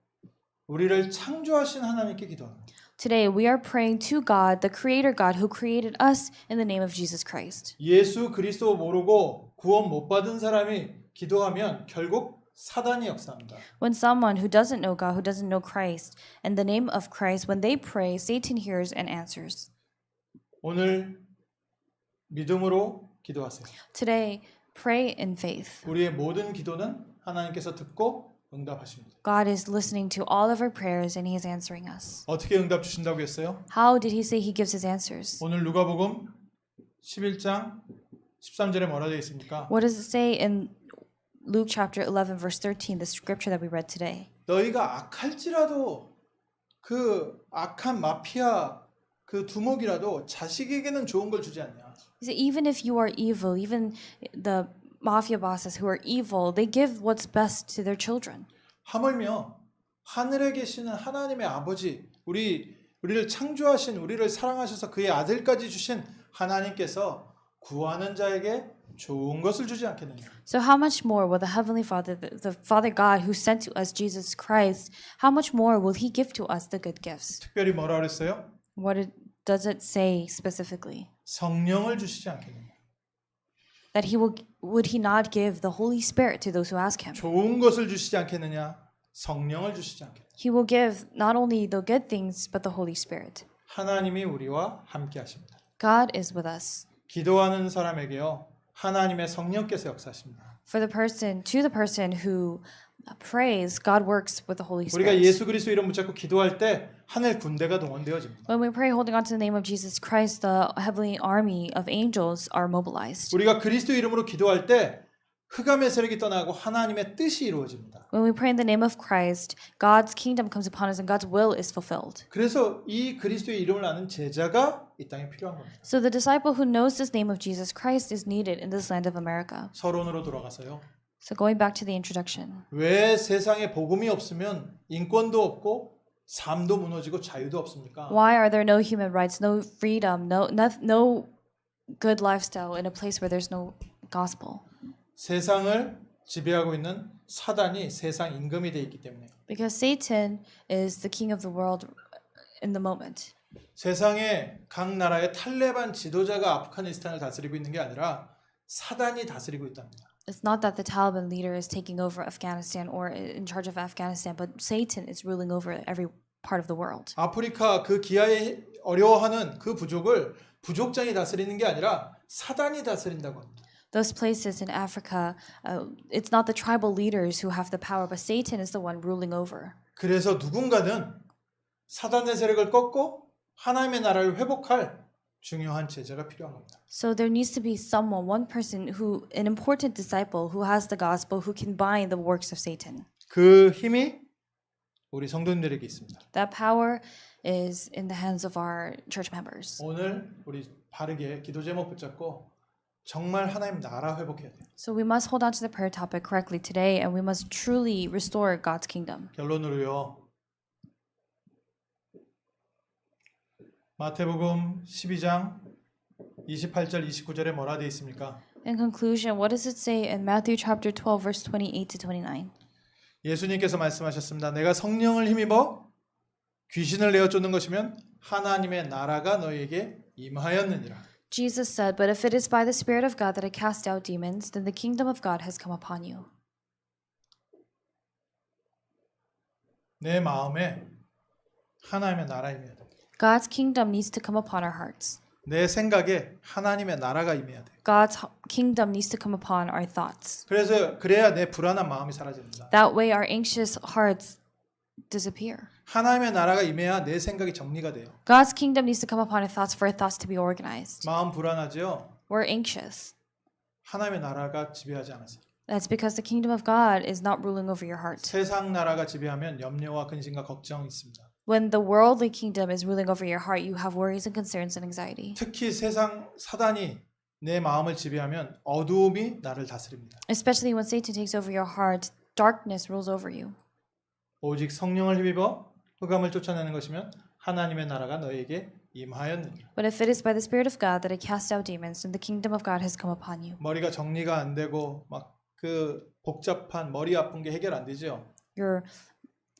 우리를 창조하신 하나님께 기도합니다. Today we are praying to God, the creator God who created us in the name of Jesus Christ. 예수 그리스도 모르고 구원 못 받은 사람이 기도하면 결국 사단이 역사합니다. When someone who doesn't know God, who doesn't know Christ, in the name of Christ, when they pray, Satan hears and answers. 오늘 믿음으로 기도하세요. Today, Pray in faith. 우리의 모든 기도는 하나님께서 듣고 응답하십니다. God is listening to all of our prayers and He is answering us. 어떻게 응답 주신다고 했어요? How did He say He gives His answers? 오늘 누가복음 11장 13절에 뭐라 되어 있습니까? What does it say in Luke chapter 11 verse 13, the scripture that we read today? 너희가 악할지라도 그 악한 마피아 그 두목이라도 자식에게는 좋은 걸 주지 않냐. He said, even if you are evil, even the mafia bosses who are evil, they give what's best to their children. 하물며 하늘에 계시는 하나님의 아버지, 우리를 창조하신 우리를 사랑하셔서 그의 아들까지 주신 하나님께서 구하는 자에게 좋은 것을 주지 않겠느냐. So how much more will the heavenly Father, the Father God who sent to us Jesus Christ, how much more will He give to us the good gifts? 특별히 뭐라 그랬어요? Does it say specifically? 성령을 주시지 않겠느냐. That would He not give the Holy Spirit to those who ask Him? 좋은 것을 주시지 않겠느냐. 성령을 주시지 않겠느냐. He will give not only the good things but the Holy Spirit. 하나님이 우리와 함께 하십니다. God is with us. 기도하는 사람에게요. 하나님의 성령께서 역사하십니다. To the person who prays, God works with the Holy 우리가 Spirit. 예수 그리스도 이름 붙잡고 기도할 때 하늘 군대가 동원되어집니다. When we pray holding on to the name of Jesus Christ, the heavenly army of angels are mobilized. 우리가 그리스도 이름으로 기도할 때 흑암의 세력이 떠나고 하나님의 뜻이 이루어집니다. When we pray in the name of Christ, God's kingdom comes upon us and God's will is fulfilled. 그래서 이 그리스도의 이름을 아는 제자가 이 땅에 필요한 겁니다. So the disciple who knows this name of Jesus Christ is needed in this land of America. 서론으로 돌아가서요. So going back to the introduction. 왜 세상에 복음이 없으면 인권도 없고 삶도 무너지고 자유도 없습니까? Why are there no human rights, no freedom, no good lifestyle in a place where there's no gospel? 세상을 지배하고 있는 사단이 세상 임금이 돼 있기 때문에. Because Satan is the king of the world in the moment. 세상의 각 나라의 탈레반 지도자가 아프가니스탄을 다스리고 있는 게 아니라 사단이 다스리고 있답니다. It's not that the Taliban leader is taking over Afghanistan or in charge of Afghanistan, but Satan is ruling over every part of the world. 아프리카 그 기아에 어려워하는 그 부족을 부족장이 다스리는 게 아니라 사단이 다스린다고 합니다. Those places in Africa, it's not the tribal leaders who have the power, but Satan is the one ruling over. 그래서 누군가는 사단의 세력을 꺾고 하나님의 나라를 회복할 중요한 제자가 필요한 겁니다. So there needs to be someone, one person an important disciple who has the gospel, who can bind the works of Satan. 그 힘이 우리 성도님들에게 있습니다. That power is in the hands of our church members. 오늘 우리 바르게 기도 제목 붙잡고 정말 하나님 나라 회복해야 돼요. So we must hold on to the prayer topic correctly today, and we must truly restore God's kingdom. 결론으로요. 마태복음 12장 28절 29절에 뭐라 되어 있습니까? In conclusion, what does it say in Matthew chapter 12, verse 28 to 29? 예수님께서 말씀하셨습니다. 내가 성령을 힘입어 귀신을 내어 쫓는 것이면 하나님의 나라가 너희에게 임하였느니라. Jesus said, "But if it is by the Spirit of God that I cast out demons, then the kingdom of God has come upon you." 내 마음에 하나님의 나라 임해야 돼. God's kingdom needs to come upon our hearts. 내 생각에 하나님의 나라가 임해야 돼. God's kingdom needs to come upon our thoughts. 그래야 내 불안한 마음이 사라집니다. That way our anxious hearts disappear. 하나님의 나라가 임해야 내 생각이 정리가 돼요. God's kingdom needs to come upon our thoughts for our thoughts to be organized. 마음 불안하죠? We're anxious. 하나님의 나라가 지배하지 않아서. That's because the kingdom of God is not ruling over your heart. 세상 나라가 지배하면 염려와 근심과 걱정이 있습니다. When the worldly kingdom is ruling over your heart, you have worries and concerns and anxiety. 특히 세상 사단이 내 마음을 지배하면 어두움이 나를 다스립니다. Especially when Satan takes over your heart, darkness rules over you. 오직 성령을 힘입어 흑암을 쫓아내는 것이면 하나님의 나라가 너에게 임하였느니라. But if it is by the Spirit of God that I cast out demons, then the kingdom of God has come upon you. 머리가 정리가 안 되고 막 그 복잡한 머리 아픈 게 해결 안 되죠. Your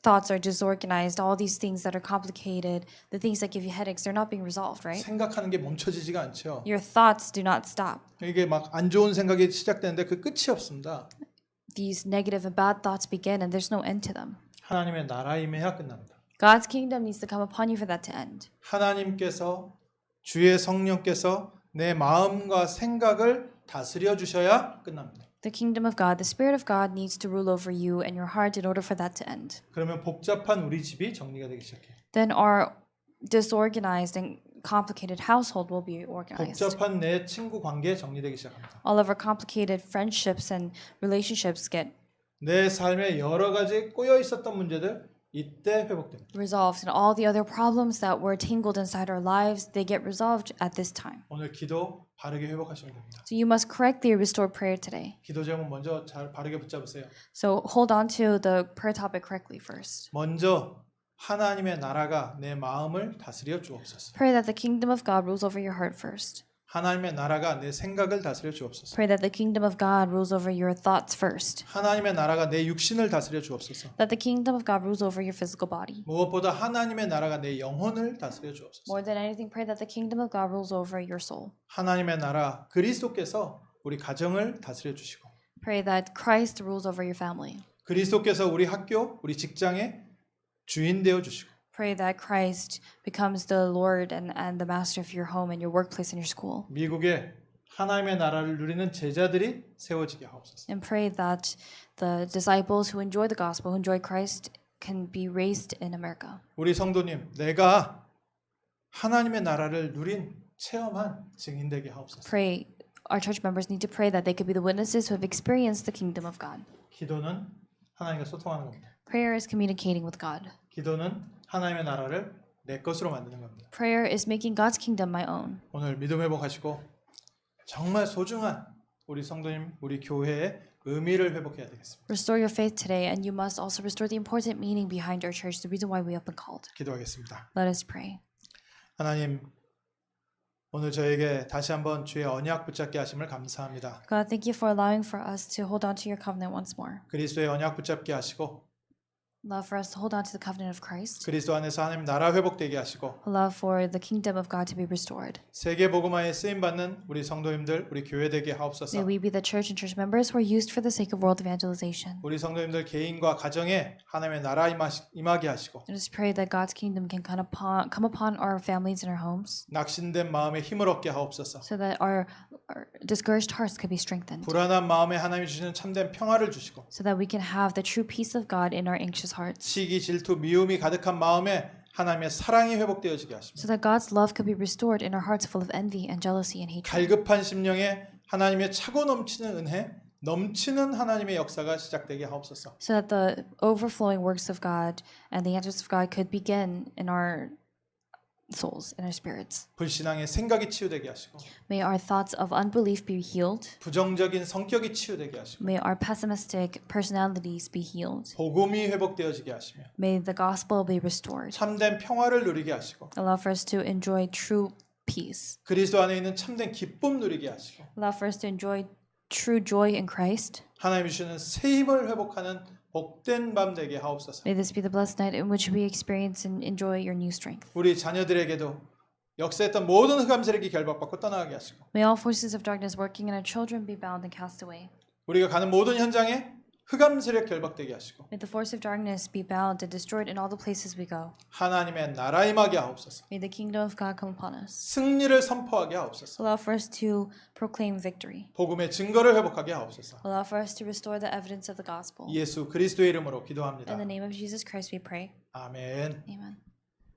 thoughts are disorganized, all these things that are complicated, the things that give you headaches, they're not being resolved, right? 생각하는 게 멈춰지지가 않죠. Your thoughts do not stop. 이게 막 안 좋은 생각이 시작되는데 그 끝이 없습니다. These negative and bad thoughts begin and there's no end to them. 하나님의 나라 임해야 끝납니다. God's kingdom needs to come upon you for that to end. 하나님께서 주의 성령께서 내 마음과 생각을 다스려 주셔야 끝납니다. The kingdom of God, the Spirit of God needs to rule over you and your heart in order for that to end. 그러면 복잡한 우리 집이 정리가 되기 시작해요. Then our disorganized and complicated household will be organized. 복잡한 내 친구 관계 정리되기 시작합니다. All of our complicated friendships and relationships get 내 삶에 여러 가지 꼬여 있었던 문제들 이때 회복됩니다. resolved, and all the other problems that were tangled inside our lives, they get resolved at this time. 오늘 기도 바르게 회복하시면 됩니다. So you must correctly restore prayer today. 기도 제목 먼저 잘 바르게 붙잡으세요. So hold on to the prayer topic correctly first. 먼저 하나님의 나라가 내 마음을 다스려 주옵소서. Pray that the kingdom of God rules over your heart first. 하나님의 나라가 내 생각을 다스려 주옵소서. Pray that the kingdom of God rules over your thoughts first. 하나님의 나라가 내 육신을 다스려 주옵소서. That the kingdom of God rules over your physical body. 무엇보다 하나님의 나라가 내 영혼을 다스려 주옵소서. More than anything, pray that the kingdom of God rules over your soul. 하나님의 나라 그리스도께서 우리 가정을 다스려 주시고 Pray that Christ rules over your family. 그리스도께서 우리 학교, 우리 직장의 주인 되어 주시고 Pray that Christ becomes the Lord and the master of your home and your workplace and your school. 미국에 하나님의 나라를 누리는 제자들이 세워지게 하옵소서. And pray that the disciples who enjoy the gospel, who enjoy Christ, can be raised in America. 우리 성도님, 내가 하나님의 나라를 누린 체험한 증인 되게 하옵소서. Pray, our church members need to pray that they could be the witnesses who have experienced the kingdom of God. 기도는 하나님과 소통하는 겁니다. Prayer is communicating with God. 기도는 하나님의 나라를 내 것으로 만드는 겁니다. Prayer is making God's kingdom my own. 오늘 믿음 회복하시고 정말 소중한 우리 성도님, 우리 교회의 의미를 회복해야 되겠습니다. Restore your faith today, and you must also restore the important meaning behind our church, the reason why we have been called. 기도하겠습니다. Let us pray. 하나님, 오늘 저에게 다시 한번 주의 언약 붙잡게 하심을 감사합니다. God, thank you for allowing for us to hold on to your covenant once more. 그리스도의 언약 붙잡게 하시고 Allow for us to hold on to the covenant of Christ. 그리스도 안에서 하나님 나라 회복되게 하시고 Allow for the kingdom of God to be restored. 세계 복음화에 쓰임 받는 우리 성도님들, 우리 교회 되게 하옵소서. May we be the church and church members who are used for the sake of world evangelization. 우리 성도님들 개인과 가정에 하나님의 나라 임하게 하시고 Let us pray that God's kingdom can come upon our families and our homes, 낙심된 마음에 힘을 얻게 하옵소서. so that our discouraged hearts can be strengthened, 불안한 마음에 하나님이 주시는 참된 평화를 주시고 so that we can have the true peace of God in our anxious hearts, 시기, 질투, 미움이 가득한 마음에 하나님의 사랑이 회복되어지게 하십니다. so that God's love could be restored in our hearts full of envy and jealousy and hatred, 갈급한 심령에 하나님의 차고 넘치는 은혜, 넘치는 하나님의 역사가 시작되게 하옵소서. so that the overflowing works of God and the answers of God could begin in our souls, in our spirits. 불신앙의 생각이 치유되게 하시고 May our thoughts of unbelief be healed. 부정적인 성격이 치유되게 하시고 May our pessimistic personalities be healed. 복음이 회복되어지게 하시며 May the gospel be restored. 참된 평화를 누리게 하시고 Allow for us to enjoy true peace. 그리스도 안에 있는 참된 기쁨 누리게 하시고 Allow for us to enjoy true joy in Christ. 하나님이 주시는 새 힘을 회복하는 복된 밤 되게 하옵소서. May this be the blessed night in which we experience and enjoy your new strength. 우리 자녀들에게도 역사했던 모든 흑암 세력이 결박받고 떠나가게 하시고 May all forces of darkness working in our children be bound and cast away. 우리가 가는 모든 현장에 흑암 세력 결박되게 하시고 May the force of darkness be bound and destroyed in all the places we go. 하나님의 나라 임하게 하옵소서. May the kingdom of God come upon us. 승리를 선포하게 하옵소서. Allow for us to proclaim victory. 복음의 증거를 회복하게 하옵소서. Allow for us to restore the evidence of the gospel. 예수 그리스도의 이름으로 In 기도합니다. the name of Jesus Christ we pray. 아멘. Amen.